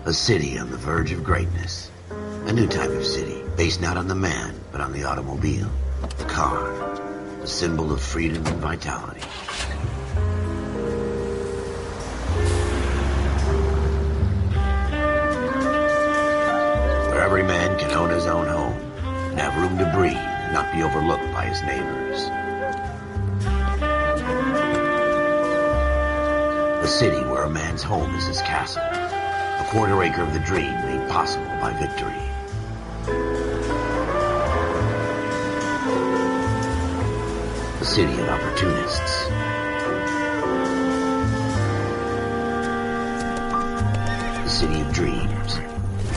A city on the verge of greatness. A new type of city, based not on the man, but on the automobile. The car. A symbol of freedom and vitality. Where every man can own his own home, and have room to breathe, and not be overlooked by his neighbors. A city where a man's home is his castle. A quarter acre of the dream made possible by victory. A city of opportunists. A city of dreams,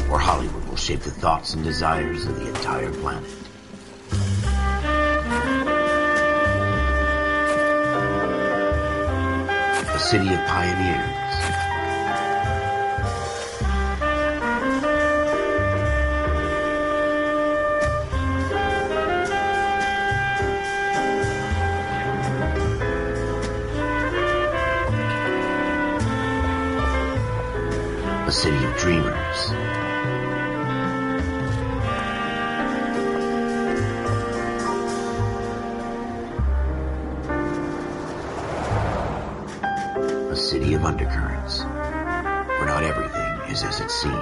where Hollywood will shape the thoughts and desires of the entire planet. A city of pioneers. A city of dreamers. A city of undercurrents, where not everything is as it seems.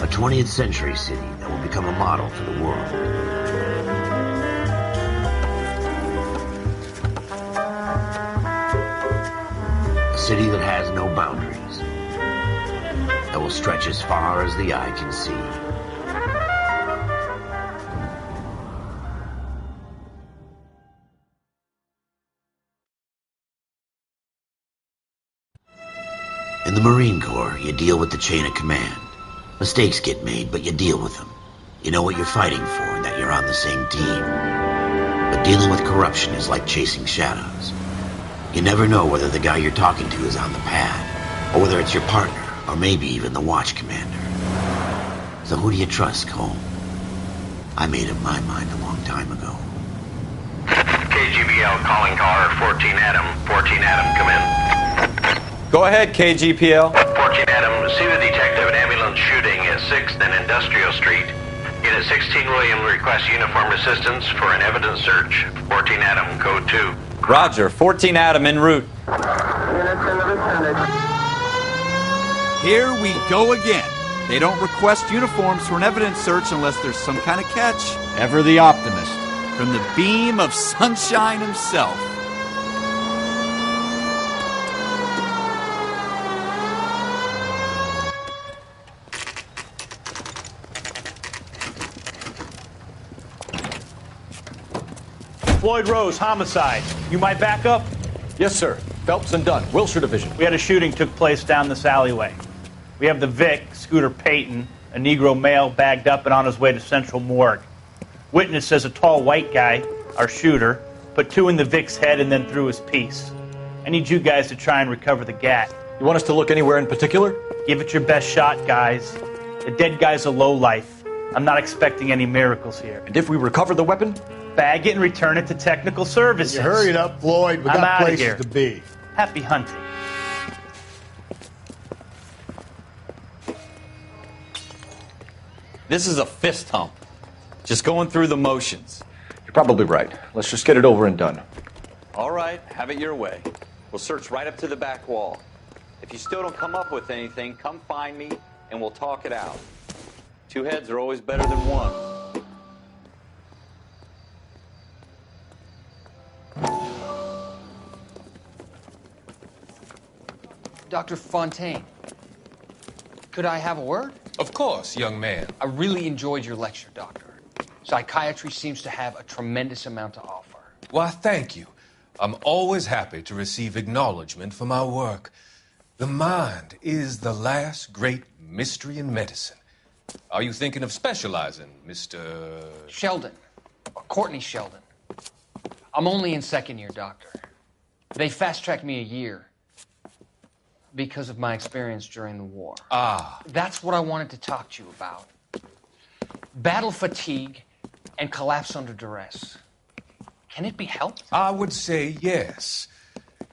A 20th century city that will become a model for the world. A city that has no boundaries, that will stretch as far as the eye can see. In the Marine Corps, you deal with the chain of command. Mistakes get made, but you deal with them. You know what you're fighting for and that you're on the same team. But dealing with corruption is like chasing shadows. You never know whether the guy you're talking to is on the pad, or whether it's your partner, or maybe even the watch commander. So who do you trust, Cole? I made up my mind a long time ago. KGBL calling car 14 Adam. 14 Adam, come in. Go ahead, KGPL. 14 Adam, see the detective at ambulance shooting at 6th and Industrial Street. Unit 16 William requests uniformed assistance for an evidence search. 14 Adam, code 2. Roger, 14 Adam en route. Here we go again. They don't request uniforms for an evidence search unless there's some kind of catch. Ever the optimist. From the beam of sunshine himself. Floyd Rose, homicide. You might back up? Yes, sir. Phelps and Dunn, Wilshire Division. We had a shooting took place down this alleyway. We have the Vic, Scooter Payton, a Negro male bagged up and on his way to Central Morgue. Witness says a tall white guy, our shooter, put 2 in the Vic's head and then threw his piece. I need you guys to try and recover the gat. You want us to look anywhere in particular? Give it your best shot, guys. The dead guy's a lowlife. I'm not expecting any miracles here. And if we recover the weapon? Bag it and return it to technical services. You hurry it up, Floyd. We I'm got outta places here. to be. Happy hunting. This is a fist hump. Just going through the motions. You're probably right. Let's just get it over and done. All right, have it your way. We'll search right up to the back wall. If you still don't come up with anything, come find me and we'll talk it out. 2 heads are always better than one. Dr. Fontaine, could I have a word? Of course, young man. I really enjoyed your lecture, Doctor. Psychiatry seems to have a tremendous amount to offer. Why, thank you. I'm always happy to receive acknowledgement for my work. The mind is the last great mystery in medicine. Are you thinking of specializing, Mr. Sheldon, or Courtney Sheldon. I'm only in 2nd year, Doctor. They fast-tracked me a year because of my experience during the war. Ah. That's what I wanted to talk to you about. Battle fatigue and collapse under duress. Can it be helped? I would say yes.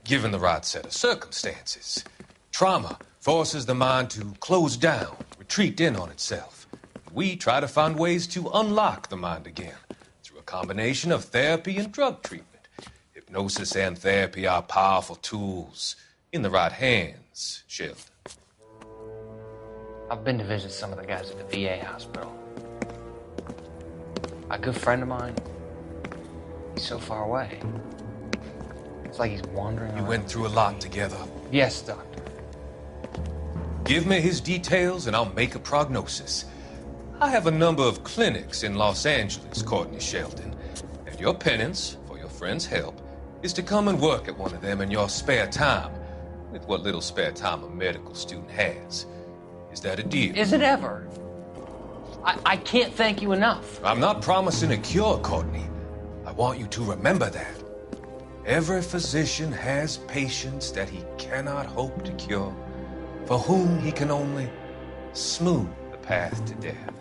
given the right set of circumstances. Trauma forces the mind to close down, retreat in on itself. We try to find ways to unlock the mind again through a combination of therapy and drug treatment. Hypnosis and therapy are powerful tools in the right hands, Sheldon. I've been to visit some of the guys at the VA hospital. A good friend of mine, he's so far away. It's like he's wandering around. You went through a lot together. Yes, Doctor. Give me his details and I'll make a prognosis. I have a number of clinics in Los Angeles, Courtney Sheldon, and your penance for your friend's help is to come and work at one of them in your spare time, with what little spare time a medical student has. Is that a deal? Is it ever? I can't thank you enough. I'm not promising a cure, Courtney. I want you to remember that. Every physician has patients that he cannot hope to cure, for whom he can only smooth the path to death.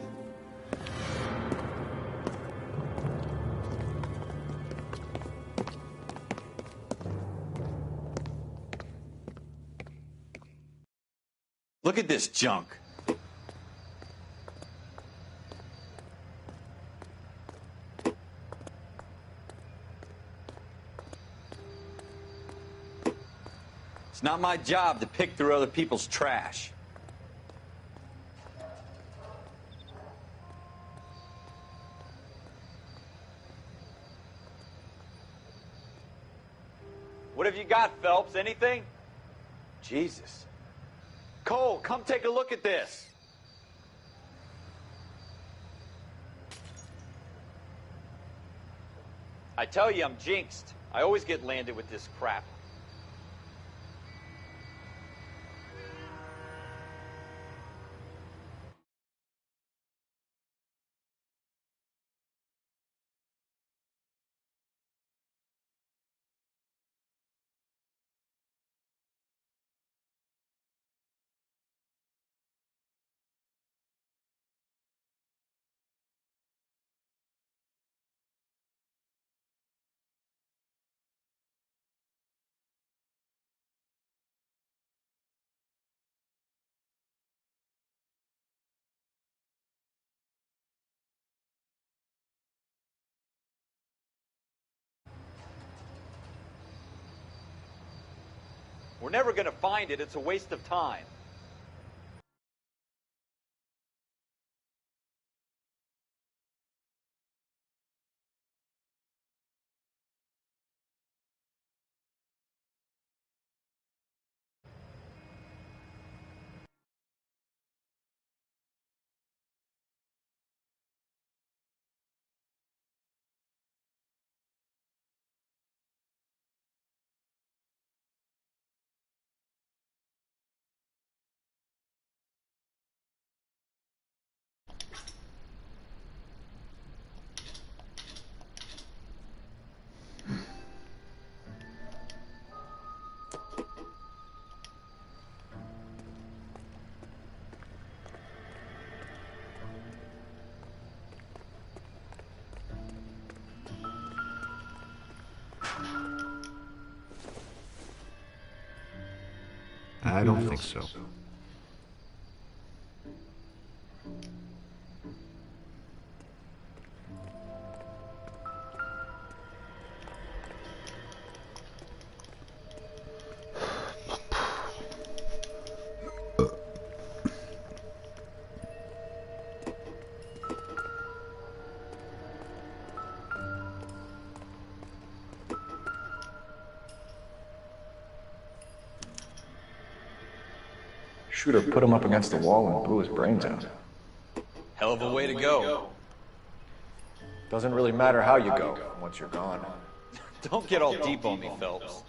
Look at this junk. It's not my job to pick through other people's trash. What have you got, Phelps? Anything? Jesus. Cole, come take a look at this. I tell you, I'm jinxed. I always get landed with this crap. We're never going to find it. It's a waste of time. I don't think so. Shooter put him up against the wall and blew his brains out. Hell of a way to go. Doesn't really matter how you go once you're gone. Don't get all deep on me, Phelps.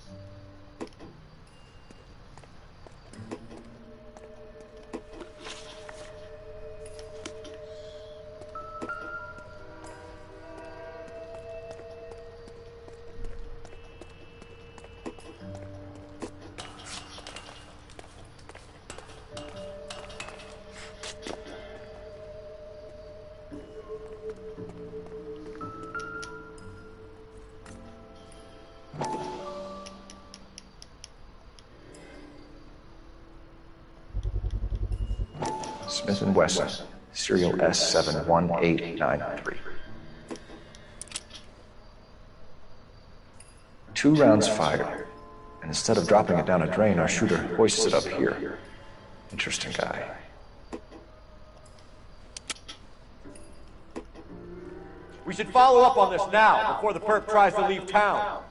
Smith & Wesson, serial S71893. 2 rounds fired, and instead of dropping it down a drain, our shooter hoists it up here. Interesting guy. We should follow up on this now, before the perp tries to leave town.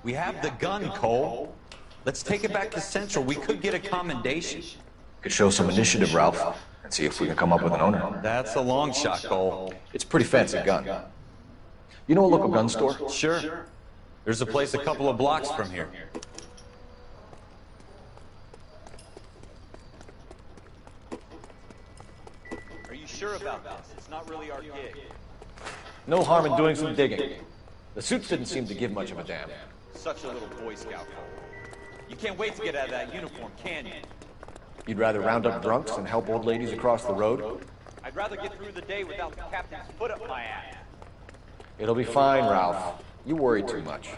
We have the gun, Cole. Let's take it back to Central. We could get a commendation. Could show some initiative, Ralph, and see if we can come up with an owner. That's a long shot, Cole. It's a pretty fancy gun. You know a local gun store? Sure. There's a place a couple of blocks from here. Are you sure about this? It's not really our gig. No harm in doing some digging. The suits didn't seem to give much of a damn. Such a little Boy Scout, Cole. You can't wait to get out of that uniform, can you? You'd rather round up drunks and help old ladies across the road? I'd rather get through the day without the captain's foot up my ass. It'll be fine, Ralph. You worry too much.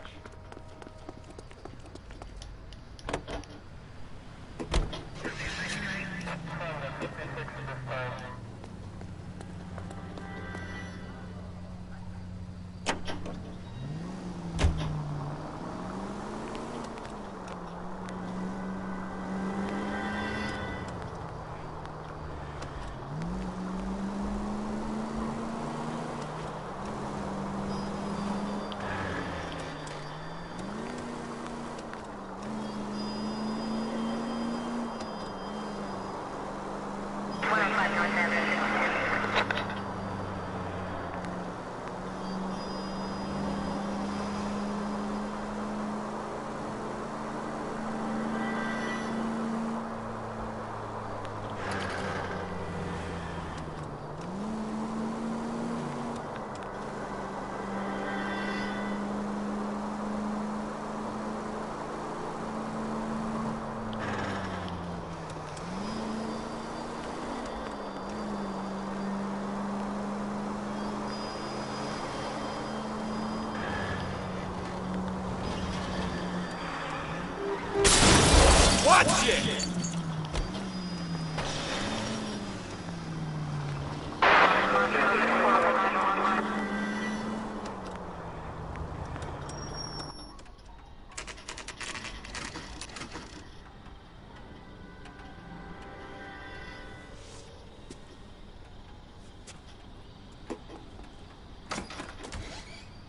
Watch it!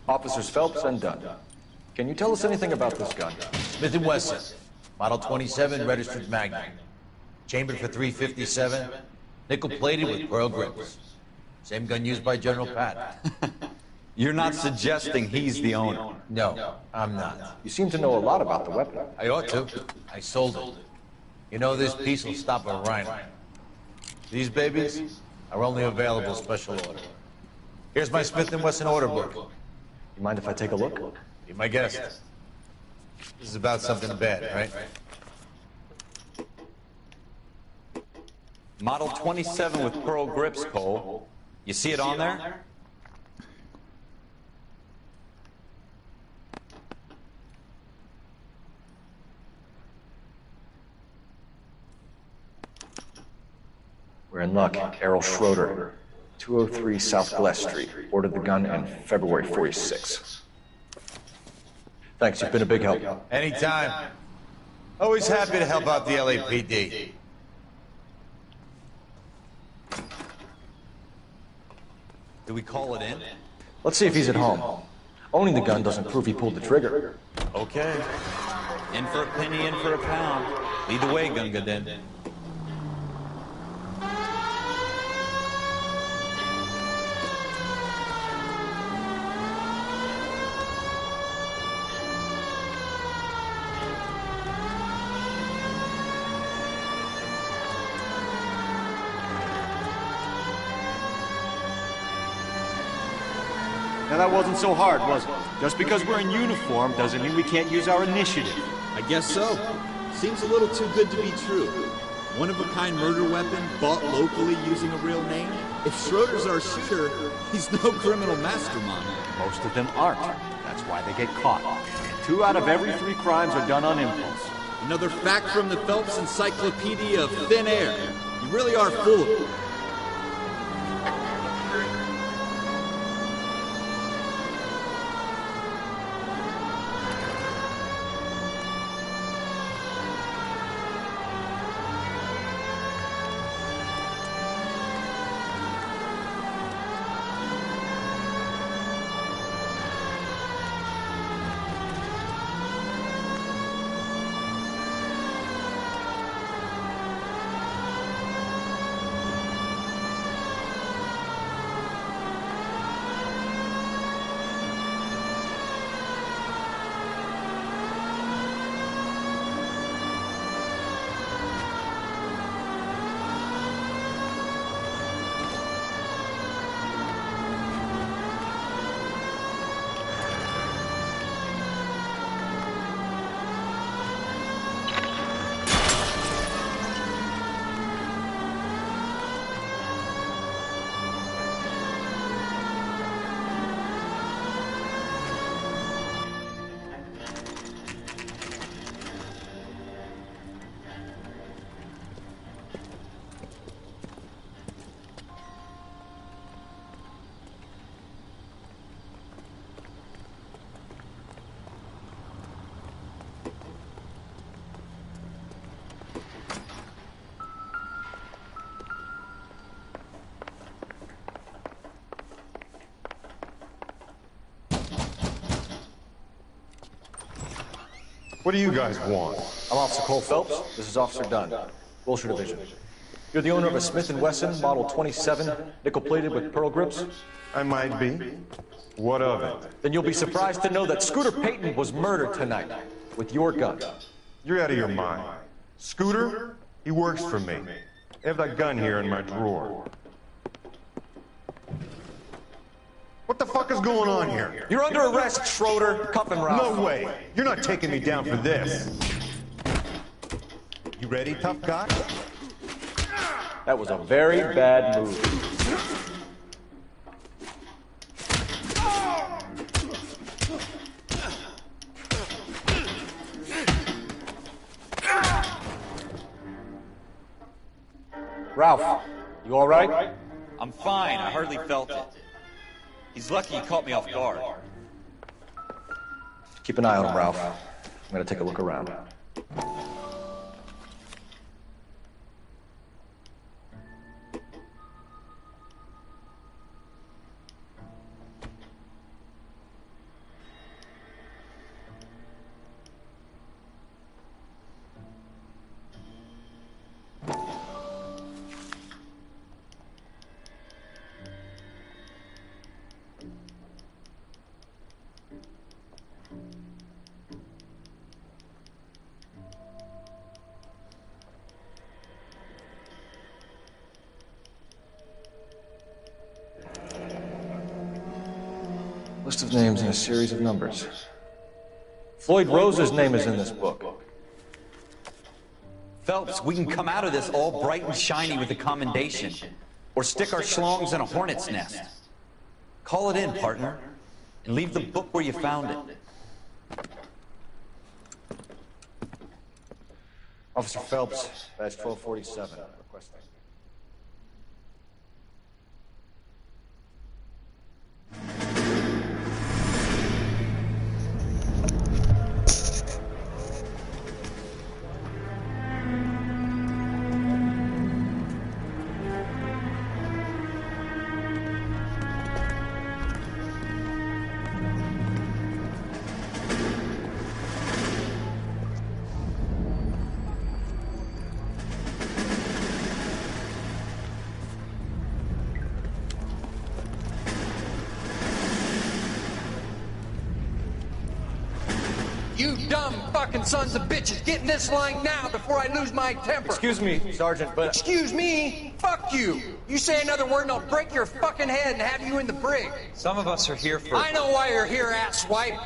Officers Phelps and Dunn. Can you tell us anything about this gun? Smith & Wesson, Model 27, registered Magnum. Chambered for .357, nickel-plated with pearl grips. Same gun used by General Patton. You're not suggesting he's the owner? No, I'm not. You seem to know a lot about the weapon. I ought to. I sold it. You know this piece will stop a rhino. These babies are only available special order. Here's my Smith & Wesson order book. You mind if I take a look? Be my guest. This is about something bad, right? Model 27 with pearl grips, Cole. You see it on there? We're in luck. Errol Schroeder, 203 South Glass Street. Ordered the gun in February '46. Thanks, you've been a big help. Anytime. Always happy to help out the LAPD. Do we call it in? Let's see if he's at home. Owning the gun doesn't prove he pulled the trigger. Okay. In for a penny, in for a pound. Lead the way, Gunga Den. Now that wasn't so hard, was it? Just because we're in uniform doesn't mean we can't use our initiative. I guess so. Seems a little too good to be true. One-of-a-kind murder weapon bought locally using a real name? If Schroeder's our shooter, he's no criminal mastermind. Most of them aren't. That's why they get caught. 2 out of every 3 crimes are done on impulse. Another fact from the Phelps Encyclopedia of Thin Air. You really are full of it. What do you guys want? I'm Officer Cole Phelps. This is Officer Dunn, Wilshire Division. You're the owner of a Smith & Wesson Model 27, nickel-plated with pearl grips? I might be. What of it? Then you'll be surprised to know that Scooter Payton was murdered tonight with your gun. You're out of your mind. Scooter? He works for me. I have that gun here in my drawer. What the fuck is going on here? You're under arrest, Schroeder. Cuff him, Ralph. No way. You're not taking me down for this. You ready, tough guy? That was a very bad move. Ralph, you all right? I'm fine. I hardly felt it. He's lucky he caught me off guard. Keep an eye on him, Ralph. I'm gonna take a look around. List of names and a series of numbers. Floyd Rose's name is in this book. Phelps, we can come out of this all bright and shiny with a commendation. Or stick our schlongs in a hornet's nest. Call it in, partner. And leave the book where you found it. Officer Phelps, badge 1247, requesting. You dumb fucking sons of bitches, get in this line now before I lose my temper. Excuse me, Sergeant, but... Excuse me? Fuck you. You say another word and I'll break your fucking head and have you in the brig. Some of us are here for... I know why you're here, asswipe.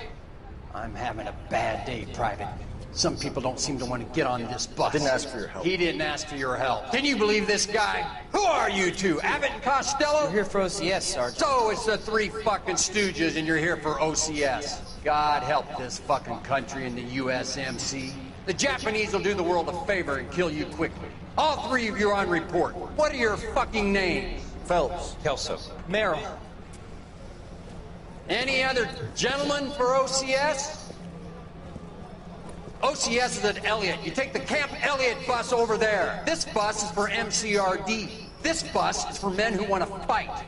I'm having a bad day, Private. Some people don't seem to want to get on this bus. Didn't ask for your help. He didn't ask for your help. Can you believe this guy? Who are you two? Abbott and Costello? We're here for OCS, Sergeant. So it's the three fucking stooges and you're here for OCS. God help this fucking country and the USMC. The Japanese will do the world a favor and kill you quickly. All three of you are on report. What are your fucking names? Phelps. Kelso. Merrill. Any other gentlemen for OCS? OCS is at Elliott. You take the Camp Elliott bus over there. This bus is for MCRD. This bus is for men who want to fight.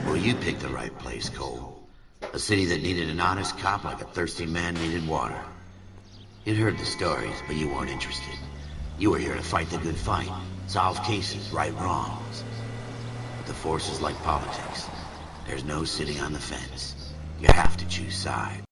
Well, you picked the right place, Cole. A city that needed an honest cop like a thirsty man needed water. You'd heard the stories, but you weren't interested. You were here to fight the good fight, solve cases, right wrongs. But the force is like politics. There's no sitting on the fence. You have to choose sides.